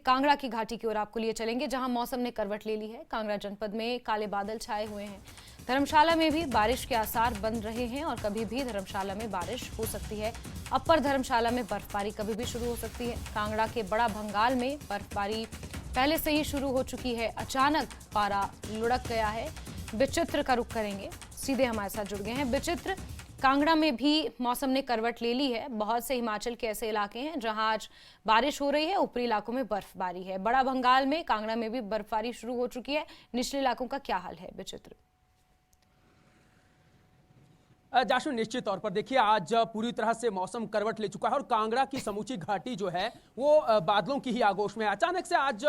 कांगड़ा की घाटी की ओर आपको लिए चलेंगे, जहां मौसम ने करवट ले ली है। कांगड़ा जनपद में काले बादल छाए हुए हैं। धर्मशाला में भी बारिश के आसार बन रहे हैं और कभी भी धर्मशाला में बारिश हो सकती है। अपर धर्मशाला में बर्फबारी कभी भी शुरू हो सकती है। कांगड़ा के बड़ा भंगाल में बर्फबारी पहले से ही शुरू हो चुकी है। अचानक पारा लुढ़क गया है। विचित्र का रुख करेंगे, सीधे हमारे साथ जुड़ गए हैं विचित्र। कांगड़ा में भी मौसम ने करवट ले ली है। बहुत से हिमाचल के ऐसे इलाके हैं जहां आज बारिश हो रही है, ऊपरी इलाकों में बर्फबारी है। बड़ा भंगाल में कांगड़ा में भी बर्फबारी शुरू हो चुकी है। निचले इलाकों का क्या हाल है विचित्र? जाशु, निश्चित तौर पर देखिए आज पूरी तरह से मौसम करवट ले चुका है और कांगड़ा की समूची घाटी जो है वो बादलों की ही आगोश में है। अचानक से आज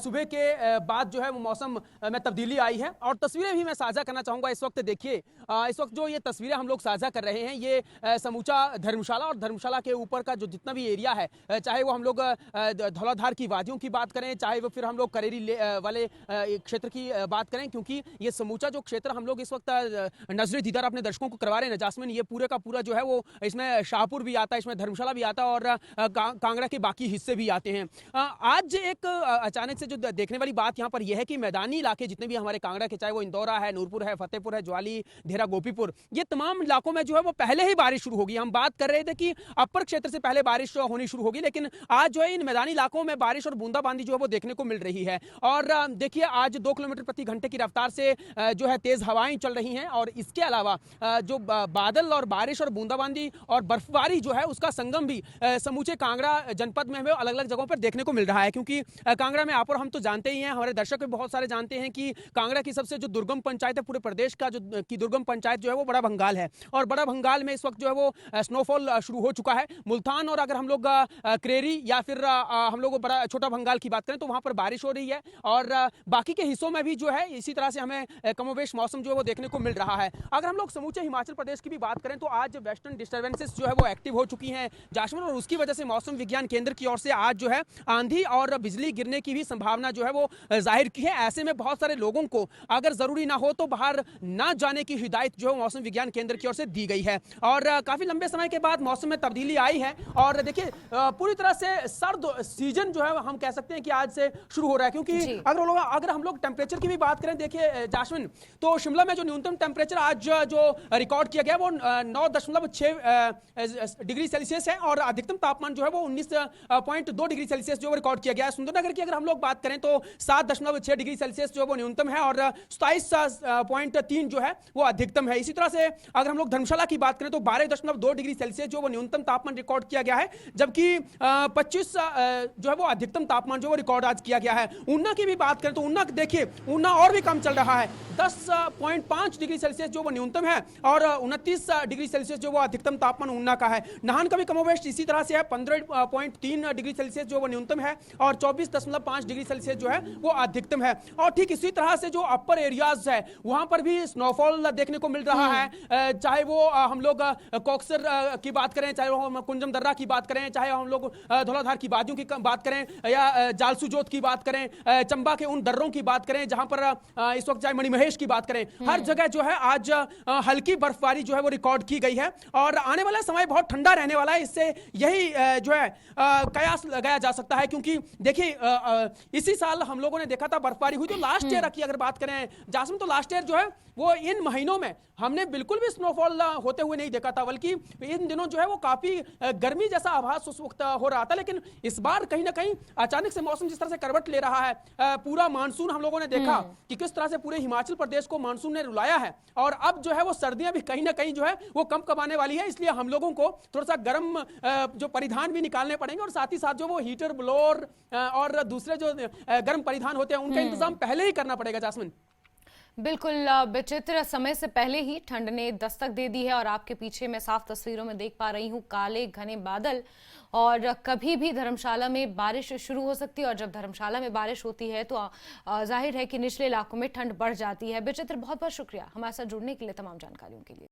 सुबह के बाद जो है वो मौसम में तब्दीली आई है और तस्वीरें भी मैं साझा करना चाहूंगा। इस वक्त देखिए, इस वक्त जो ये तस्वीरें हम लोग साझा कर रहे हैं, ये समूचा धर्मशाला और धर्मशाला के ऊपर का जो जितना भी एरिया है, चाहे वो हम लोग धौलाधार की वादियों की बात करें, चाहे वो फिर हम लोग करेरी वाले क्षेत्र की बात करें, क्योंकि ये समूचा जो क्षेत्र हम लोग इस वक्त नजरे दीदार अपने दर्शकों को करवा रहे हैं जासमिन, ये पूरे का पूरा जो है वो इसमें शाहपुर भी आता है, इसमें धर्मशाला भी आता है और कांगड़ा के बाकी हिस्से भी आते हैं। आज एक अचानक से जो देखने वाली बात यहाँ पर यह है कि मैदानी इलाके जितने भी हमारे कांगड़ा के, चाहे वो इंदौरा है, नूरपुर है, फतेहपुर है, ज्वाली, ढेरा, गोपीपुर, ये तमाम इलाकों में जो है वो पहले ही बारिश शुरू होगी। हम बात कर रहे थे कि अपर क्षेत्र से पहले बारिश होनी शुरू होगी, लेकिन आज जो है इन मैदानी इलाकों में बारिश और बूंदाबांदी जो है वो देखने को मिल रही है। और देखिए आज 2 किलोमीटर प्रति घंटे की रफ्तार से जो है तेज हवाएं चल रही हैं और इसके अलावा जो बादल और बारिश और बूंदाबांदी और बर्फबारी जो है उसका संगम भी समूचे कांगड़ा जनपद में हमें अलग अलग जगहों पर देखने को मिल रहा है। क्योंकि कांगड़ा में आप और हम तो जानते ही हैं, हमारे दर्शक भी बहुत सारे जानते हैं कि कांगड़ा की सबसे जो दुर्गम पंचायत है पूरे प्रदेश का, जो की दुर्गम पंचायत जो है वो बड़ा भंगाल है और बड़ा भंगाल में इस वक्त जो है वो स्नोफॉल शुरू हो चुका है। मुल्तान और अगर हम लोग क्रेरी या फिर हम लोग बड़ा छोटा भंगाल की बात करें तो वहां पर बारिश हो रही है और बाकी के हिस्सों में भी जो है इसी तरह से हमें कमोबेश मौसम जो है वो देखने को मिल रहा है। अगर हम लोग समूचे हिमाचल प्रदेश की भी बात करें तो आज वेस्टर्न डिस्टर्बेंसेस जो है वो एक्टिव हो चुकी हैं जाशमिन, और उसकी वजह से मौसम विज्ञान केंद्र की ओर से आज जो है आंधी और बिजली गिरने की भी संभावना जो है वो जाहिर की है। ऐसे में बहुत सारे लोगों को अगर जरूरी ना हो तो बाहर ना जाने की हिदायत जो है मौसम विज्ञान केंद्र की ओर से दी गई है। और काफी लंबे समय के बाद मौसम में तब्दीली आई है और देखिए पूरी तरह से सर्द सीजन जो है हम कह सकते हैं कि आज से शुरू हो रहा है। क्योंकि अगर हम लोग टेम्परेचर की भी बात करें, देखिए जाशमिन, तो शिमला में जो न्यूनतम टेम्परेचर आज जो रिकॉर्ड किया गया वो 9.6 डिग्री सेल्सियस है और अधिकतम तापमान जो है वो 19.2 डिग्री सेल्सियस जो रिकॉर्ड किया गया है। सुंदरनगर की अगर हम लोग बात करें तो 7.6 डिग्री सेल्सियस जो है वो न्यूनतम है और 27.3 जो है वो अधिकतम है। इसी तरह से अगर हम लोग धर्मशाला की बात करें तो 12.2 डिग्री सेल्सियस जो वो न्यूनतम तापमान रिकॉर्ड किया गया है, जबकि 25 जो है वो अधिकतम तापमान जो वो रिकॉर्ड आज किया गया है। ऊना की भी बात करें तो ऊना देखिए, ऊना और भी कम चल रहा है, 10.5 डिग्री सेल्सियस जो वो न्यूनतम है और 29 डिग्री सेल्सियस जो वो अधिकतम तापमान ऊना का है। नाहन का भी कमोबेश इसी तरह से है, 15.3 डिग्री सेल्सियस जो वो न्यूनतम है और 24.5 डिग्री सेल्सियस जो है वो अधिकतम है। और ठीक इसी तरह से जो अपर एरियाज है वहां पर भी स्नोफॉल देखने को मिल रहा है, चाहे वो हम लोग कॉक्सर की बात करें, चाहे वो हम कुंजम दर्रा की बात करें, चाहे हम लोग धौलाधार की वादियों की बात करें या जालसू जोत की बात करें, चंबा के उन दर्रों की बात करें जहां पर इस वक्त चाहे मणिमहेश की बात करें, हर जगह जो है आज हल्की बर्फबारी जो है वो रिकॉर्ड की गई है और आने वाला समय बहुत ठंडा रहने वाला है। इससे यही जो है कयास लगाया जा सकता है। क्योंकि देखिए इसी साल हम लोगों ने देखा था बर्फबारी हुई, तो लास्ट ईयर की अगर बात करें जासम, तो लास्ट ईयर जो है वो इन महीनों में हमने बिल्कुल भी स्नोफॉल होते हुए नहीं देखा था, बल्कि इन दिनों जो है वो काफी गर्मी जैसा आभास उस वक्त हो रहा था। लेकिन इस बार कहीं ना कहीं अचानक से मौसम जिस तरह से करवट ले रहा है, पूरा मानसून हम लोगों ने देखा कि किस तरह से पूरे हिमाचल प्रदेश को मानसून ने रुलाया है और अब जो है वो सर्दियां भी कहीं ना कहीं जो है वो कम कमाने वाली है। इसलिए हम लोगों को थोड़ा सा गर्म जो परिधान भी निकालने पड़ेंगे और साथ ही साथ जो वो हीटर, ब्लोअर और दूसरे जो गर्म परिधान होते हैं उनका इंतजाम पहले ही करना पड़ेगा जासमिन। बिल्कुल विचित्र, समय से पहले ही ठंड ने दस्तक दे दी है और आपके पीछे मैं साफ तस्वीरों में देख पा रही हूँ काले घने बादल और कभी भी धर्मशाला में बारिश शुरू हो सकती है और जब धर्मशाला में बारिश होती है तो जाहिर है कि निचले इलाकों में ठंड बढ़ जाती है। विचित्र, बहुत बहुत शुक्रिया हमारे साथ जुड़ने के लिए, तमाम जानकारियों के लिए।